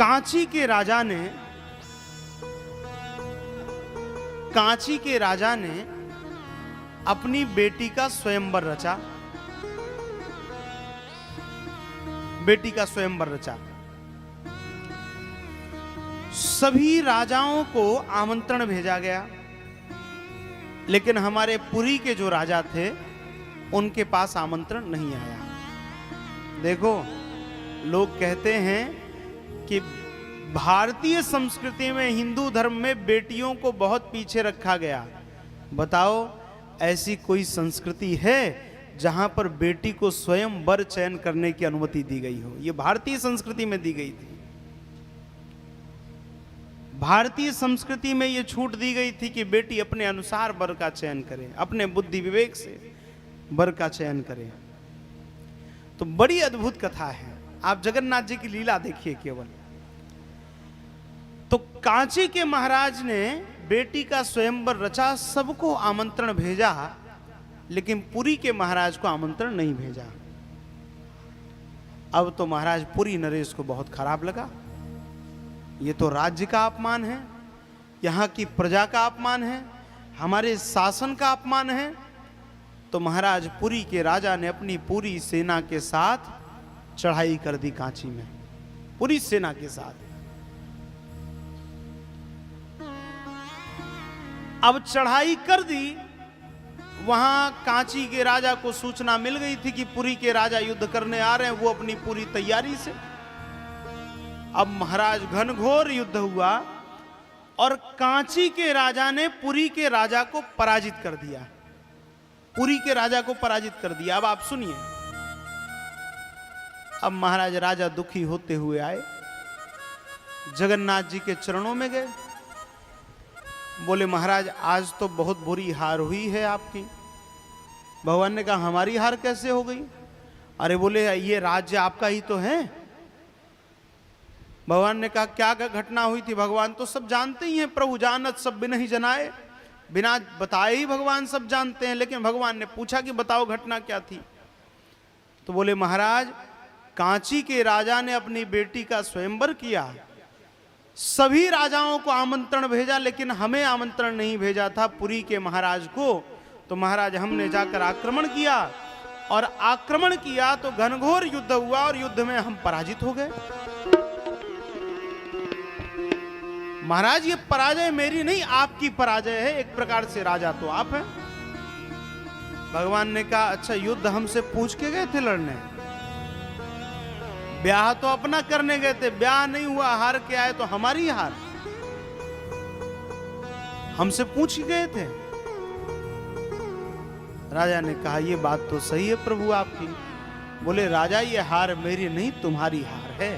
कांची के राजा ने अपनी बेटी का स्वयंवर रचा। सभी राजाओं को आमंत्रण भेजा गया, लेकिन हमारे पुरी के जो राजा थे उनके पास आमंत्रण नहीं आया। देखो, लोग कहते हैं कि भारतीय संस्कृति में, हिंदू धर्म में बेटियों को बहुत पीछे रखा गया। बताओ, ऐसी कोई संस्कृति है जहां पर बेटी को स्वयं वर चयन करने की अनुमति दी गई हो? यह भारतीय संस्कृति में दी गई थी। भारतीय संस्कृति में यह छूट दी गई थी कि बेटी अपने अनुसार वर का चयन करे, अपने बुद्धि विवेक से वर का चयन करे। तो बड़ी अद्भुत कथा है। आप जगन्नाथ जी की लीला देखिए केवल। तो कांची के महाराज ने बेटी का स्वयंवर रचा, सबको आमंत्रण भेजा, लेकिन पुरी के महाराज को आमंत्रण नहीं भेजा। अब तो महाराज पुरी नरेश को बहुत खराब लगा। ये तो राज्य का अपमान है, यहां की प्रजा का अपमान है, हमारे शासन का अपमान है। तो महाराज पुरी के राजा ने अपनी पूरी सेना के साथ चढ़ाई कर दी कांची में, पूरी सेना के साथ। अब चढ़ाई कर दी, वहां कांची के राजा को सूचना मिल गई थी कि पुरी के राजा युद्ध करने आ रहे हैं, वो अपनी पूरी तैयारी से। अब महाराज घनघोर युद्ध हुआ और कांची के राजा ने पुरी के राजा को पराजित कर दिया। अब आप सुनिए। अब महाराज राजा दुखी होते हुए आए, जगन्नाथ जी के चरणों में गए, बोले महाराज आज तो बहुत बुरी हार हुई है आपकी। भगवान ने कहा हमारी हार कैसे हो गई? अरे बोले ये राज्य आपका ही तो है। भगवान ने कहा क्या घटना हुई थी? भगवान तो सब जानते ही हैं, प्रभु जानत सब बिन ही जनाए, बिना बताए ही भगवान सब जानते हैं। लेकिन भगवान ने पूछा कि बताओ घटना क्या थी? तो बोले महाराज कांची के राजा ने अपनी बेटी का स्वयंवर किया, सभी राजाओं को आमंत्रण भेजा, लेकिन हमें आमंत्रण नहीं भेजा था, पुरी के महाराज को। तो महाराज हमने जाकर आक्रमण किया, और आक्रमण किया तो घनघोर युद्ध हुआ, और युद्ध में हम पराजित हो गए। महाराज ये पराजय मेरी नहीं, आपकी पराजय है। एक प्रकार से राजा तो आप हैं। भगवान ने कहा अच्छा युद्ध हमसे पूछ के गए थे लड़ने? ब्याह तो अपना करने गए थे, ब्याह नहीं हुआ, हार के आए तो हमारी हार। हमसे पूछ गए थे? राजा ने कहा ये बात तो सही है प्रभु आपकी। बोले राजा ये हार मेरी नहीं, तुम्हारी हार है,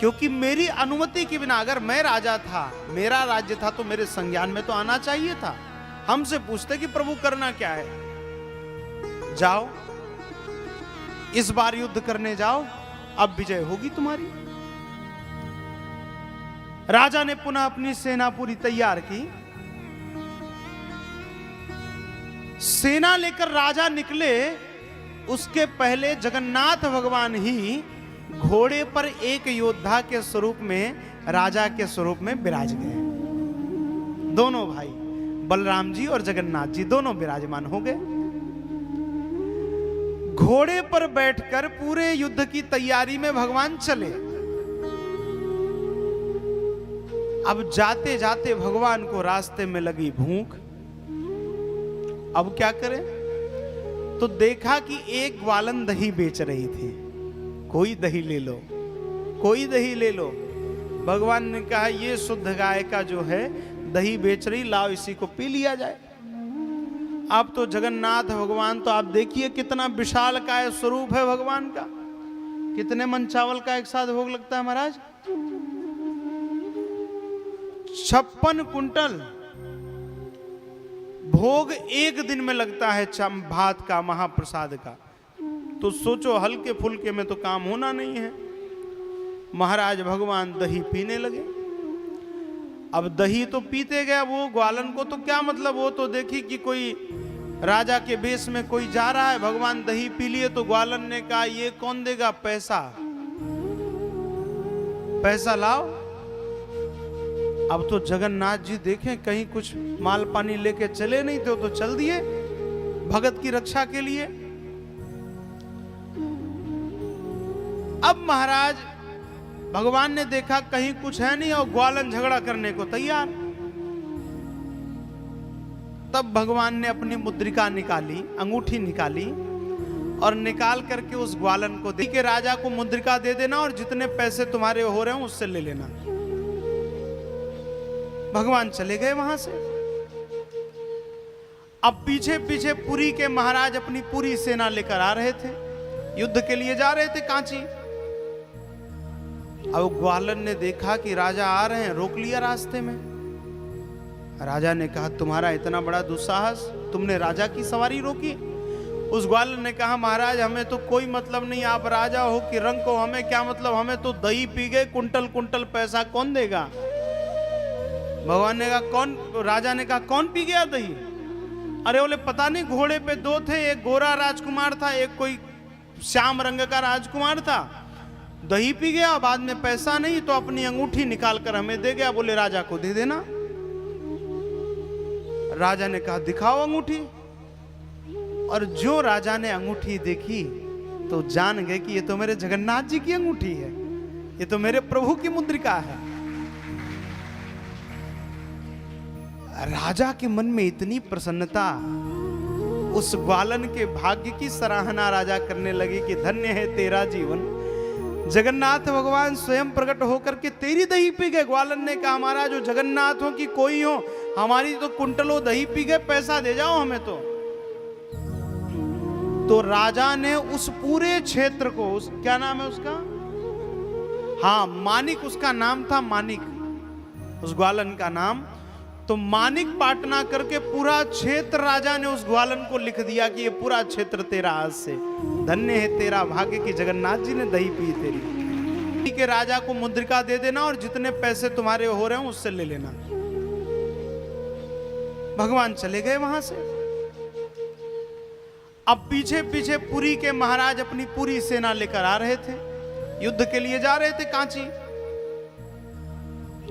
क्योंकि मेरी अनुमति के बिना, अगर मैं राजा था, मेरा राज्य था, तो मेरे संज्ञान में तो आना चाहिए था। हमसे पूछते कि प्रभु करना क्या है? जाओ इस बार युद्ध करने जाओ, अब विजय होगी तुम्हारी। राजा ने पुनः अपनी सेना पूरी तैयार की। सेना लेकर राजा निकले, उसके पहले जगन्नाथ भगवान ही घोड़े पर एक योद्धा के स्वरूप में, राजा के स्वरूप में विराज गए। दोनों भाई बलराम जी और जगन्नाथ जी दोनों विराजमान हो गए। घोड़े पर बैठकर पूरे युद्ध की तैयारी में भगवान चले। अब जाते जाते भगवान को रास्ते में लगी भूख। अब क्या करें? तो देखा कि एक ग्वालन दही बेच रही थी। कोई दही ले लो, कोई दही ले लो। भगवान ने कहा ये शुद्ध गाय का जो है दही बेच रही, लाओ इसी को पी लिया जाए। अब तो जगन्नाथ भगवान तो आप देखिए कितना विशाल काय स्वरूप है भगवान का। कितने मन चावल का एक साथ भोग लगता है महाराज? 56 कुंटल भोग एक दिन में लगता है भात का, महाप्रसाद का। तो सोचो हल्के फुल्के में तो काम होना नहीं है। महाराज भगवान दही पीने लगे। अब दही तो पीते गया, वो ग्वालन को तो क्या मतलब, वो तो देखी कि कोई राजा के बेस में कोई जा रहा है, भगवान दही पी लिए। तो ग्वालन ने कहा ये कौन देगा पैसा? पैसा लाओ। अब तो जगन्नाथ जी देखें कहीं कुछ माल पानी लेके चले नहीं थे, तो चल दिए भगत की रक्षा के लिए। अब महाराज भगवान ने देखा कहीं कुछ है नहीं और ग्वालन झगड़ा करने को तैयार। तब भगवान ने अपनी मुद्रिका निकाली, अंगूठी निकाली और निकाल करके उस ग्वालन को दे के राजा को मुद्रिका दे देना और जितने पैसे तुम्हारे हो रहे हो उससे ले लेना। भगवान चले गए वहां से। अब पीछे पीछे पुरी के महाराज अपनी पूरी सेना लेकर आ रहे थे, युद्ध के लिए जा रहे थे कांची। अब ग्वालन ने देखा कि राजा आ रहे हैं, रोक लिया रास्ते में। राजा ने कहा तुम्हारा इतना बड़ा दुस्साहस, तुमने राजा की सवारी रोकी। उस ग्वालन ने कहा महाराज हमें तो कोई मतलब नहीं, आप राजा हो कि रंग को हमें क्या मतलब, हमें तो दही पी गए, कुंटल कुंटल पैसा कौन देगा। भगवान ने कहा कौन, राजा ने कहा कौन पी गया दही। अरे बोले पता नहीं, घोड़े पे दो थे, एक गोरा राजकुमार था, एक कोई श्याम रंग का राजकुमार था। दही पी गया, बाद में पैसा नहीं तो अपनी अंगूठी निकाल कर हमें दे गया, बोले राजा को दे देना। राजा ने कहा दिखाओ अंगूठी। और जो राजा ने अंगूठी देखी तो जान गए कि ये तो मेरे जगन्नाथ जी की अंगूठी है, ये तो मेरे प्रभु की मुद्रिका है। राजा के मन में इतनी प्रसन्नता, उस ग्वालन के भाग्य की सराहना राजा करने लगे कि धन्य है तेरा जीवन, जगन्नाथ भगवान स्वयं प्रकट होकर के तेरी दही पी गए। ग्वालन ने कहा महाराज जो जगन्नाथ हो कि कोई हो, हमारी तो कुंटलों दही पी गए, पैसा दे जाओ हमें। तो राजा ने उस पूरे क्षेत्र को, क्या नाम है उसका, हाँ मानिक उसका नाम था, मानिक उस ग्वालन का नाम। तो मानिक पाटना करके पूरा क्षेत्र राजा ने उस ग्वालन को लिख दिया कि ये पूरा क्षेत्र तेरा आज से, धन्य है तेरा भाग्य कि जगन्नाथ जी ने दही पी तेरी। के राजा को मुद्रिका दे देना और जितने पैसे तुम्हारे हो रहे हो उससे ले लेना। भगवान चले गए वहां से। अब पीछे पीछे पुरी के महाराज अपनी पूरी सेना लेकर आ रहे थे, युद्ध के लिए जा रहे थे कांची।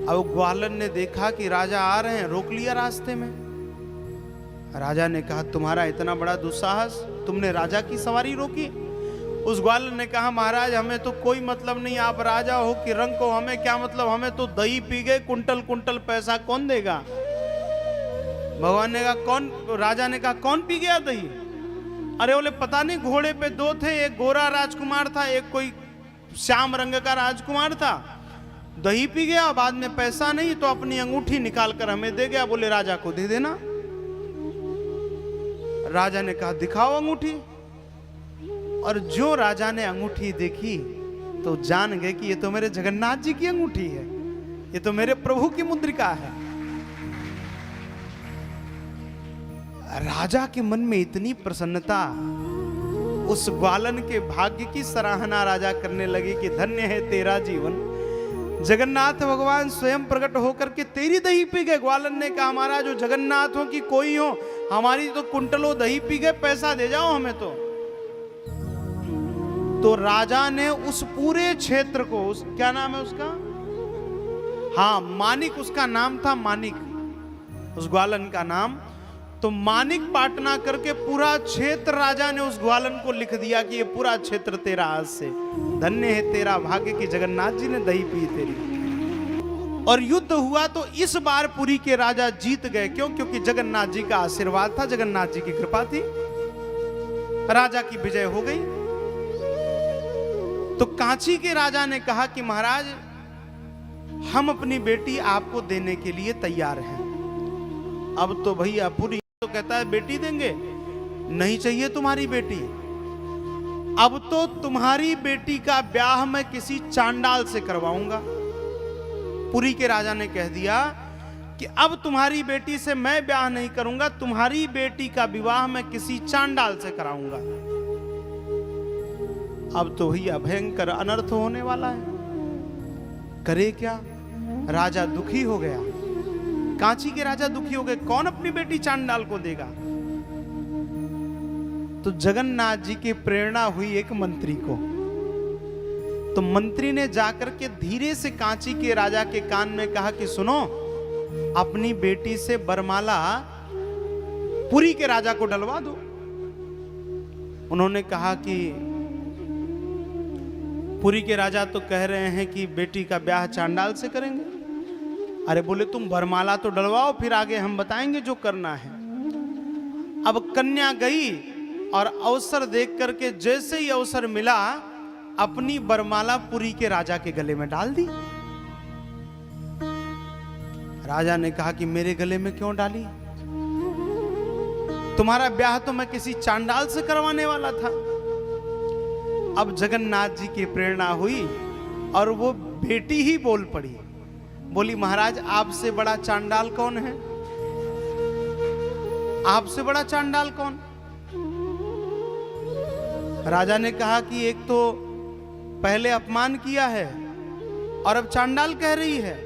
अब ग्वालन ने देखा कि राजा आ रहे हैं, रोक लिया रास्ते में। राजा ने कहा तुम्हारा इतना बड़ा दुस्साहस, तुमने राजा की सवारी रोकी। उस ग्वालन ने कहा महाराज हमें तो कोई मतलब नहीं, आप राजा हो कि रंग को हमें क्या मतलब, हमें तो दही पी गए, कुंटल कुंटल पैसा कौन देगा। भगवान ने कहा कौन, राजा ने कहा कौन पी गया दही। अरे बोले पता नहीं, घोड़े पे दो थे, एक गोरा राजकुमार था, एक कोई श्याम रंग का राजकुमार था। दही पी गया, बाद में पैसा नहीं तो अपनी अंगूठी निकाल कर हमें दे गया, बोले राजा को दे देना। राजा ने कहा दिखाओ अंगूठी। और जो राजा ने अंगूठी देखी तो जान गए कि ये तो मेरे जगन्नाथ जी की अंगूठी है, ये तो मेरे प्रभु की मुद्रिका है। राजा के मन में इतनी प्रसन्नता, उस ग्वालन के भाग्य की सराहना राजा करने लगे कि धन्य है तेरा जीवन, जगन्नाथ भगवान स्वयं प्रकट होकर के तेरी दही पी गए। ग्वालन ने कहा महाराज जो जगन्नाथ हो कि कोई हो, हमारी तो कुंटलों दही पी गए, पैसा दे जाओ हमें। तो राजा ने उस पूरे क्षेत्र को, क्या नाम है उसका, हाँ मानिक उसका नाम था, मानिक उस ग्वालन का नाम। तो मानिक पाटना करके पूरा क्षेत्र राजा ने उस ग्वालन को लिख दिया कि ये पूरा क्षेत्र तेरा आज से, धन्य है तेरा भाग्य कि जगन्नाथ जी ने दही पी तेरी। और युद्ध हुआ तो इस बार पुरी के राजा जीत गए। क्यों? क्योंकि जगन्नाथ जी का आशीर्वाद था, जगन्नाथ जी की कृपा थी, राजा की विजय हो गई। तो कांची के राजा ने कहा कि महाराज हम अपनी बेटी आपको देने के लिए तैयार हैं। अब तो भैया पुरी तो कहता है बेटी देंगे, नहीं चाहिए तुम्हारी बेटी, अब तो तुम्हारी बेटी का ब्याह मैं किसी चांडाल से करवाऊंगा। पुरी के राजा ने कह दिया कि अब तुम्हारी बेटी से मैं ब्याह नहीं करूंगा, तुम्हारी बेटी का विवाह मैं किसी चांडाल से कराऊंगा। अब तो भैया भयंकर अनर्थ होने वाला है, करे क्या? राजा दुखी हो गया, कांची के राजा दुखी हो गए, कौन अपनी बेटी चांडाल को देगा? तो जगन्नाथ जी की प्रेरणा हुई एक मंत्री को तो मंत्री ने जाकर के धीरे से कांची के राजा के कान में कहा कि सुनो, अपनी बेटी से बरमाला पुरी के राजा को डलवा दो। उन्होंने कहा कि पुरी के राजा तो कह रहे हैं कि बेटी का ब्याह चांडाल से करेंगे। अरे बोले तुम बरमाला तो डलवाओ, फिर आगे हम बताएंगे जो करना है। अब कन्या गई और अवसर देख करके जैसे ही अवसर मिला अपनी बरमाला पुरी के राजा के गले में डाल दी। राजा ने कहा कि मेरे गले में क्यों डाली? तुम्हारा ब्याह तो मैं किसी चांडाल से करवाने वाला था। अब जगन्नाथ जी की प्रेरणा हुई और वो बेटी ही बोल पड़ी, बोली महाराज आपसे बड़ा चांडाल कौन है? आपसे बड़ा चांडाल कौन? राजा ने कहा कि एक तो पहले अपमान किया है और अब चांडाल कह रही है।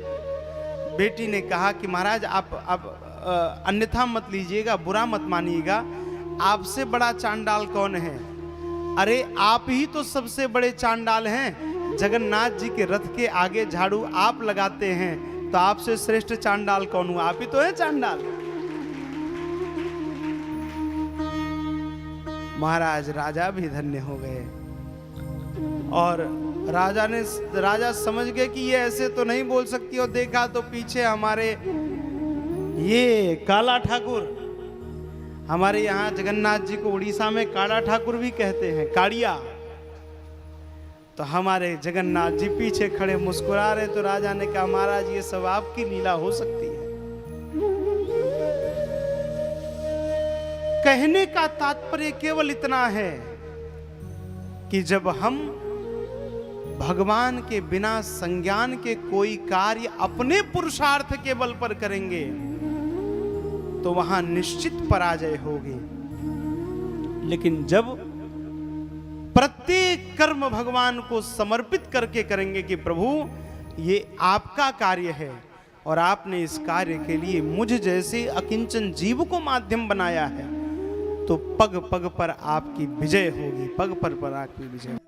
बेटी ने कहा कि महाराज आप अन्यथा मत लीजिएगा, बुरा मत मानिएगा, आपसे बड़ा चांडाल कौन है? अरे आप ही तो सबसे बड़े चांडाल हैं। जगन्नाथ जी के रथ के आगे झाड़ू आप लगाते हैं, तो आपसे श्रेष्ठ चांडाल कौन हुआ? आप ही तो है चांडाल। महाराज राजा भी धन्य हो गए और राजा समझ गए कि ये ऐसे तो नहीं बोल सकती। और देखा तो पीछे हमारे ये काला ठाकुर, हमारे यहाँ जगन्नाथ जी को उड़ीसा में काला ठाकुर भी कहते हैं, काड़िया। तो हमारे जगन्नाथ जी पीछे खड़े मुस्कुरा रहे। तो राजा ने कहा महाराज ये सब आपकी लीला हो सकती है। कहने का तात्पर्य केवल इतना है कि जब हम भगवान के बिना संज्ञान के कोई कार्य अपने पुरुषार्थ के बल पर करेंगे तो वहां निश्चित पराजय होगी। लेकिन जब प्रत्येक कर्म भगवान को समर्पित करके करेंगे कि प्रभु ये आपका कार्य है और आपने इस कार्य के लिए मुझ जैसे अकिंचन जीव को माध्यम बनाया है, तो पग पग पर आपकी विजय होगी, पग पर आपकी विजय।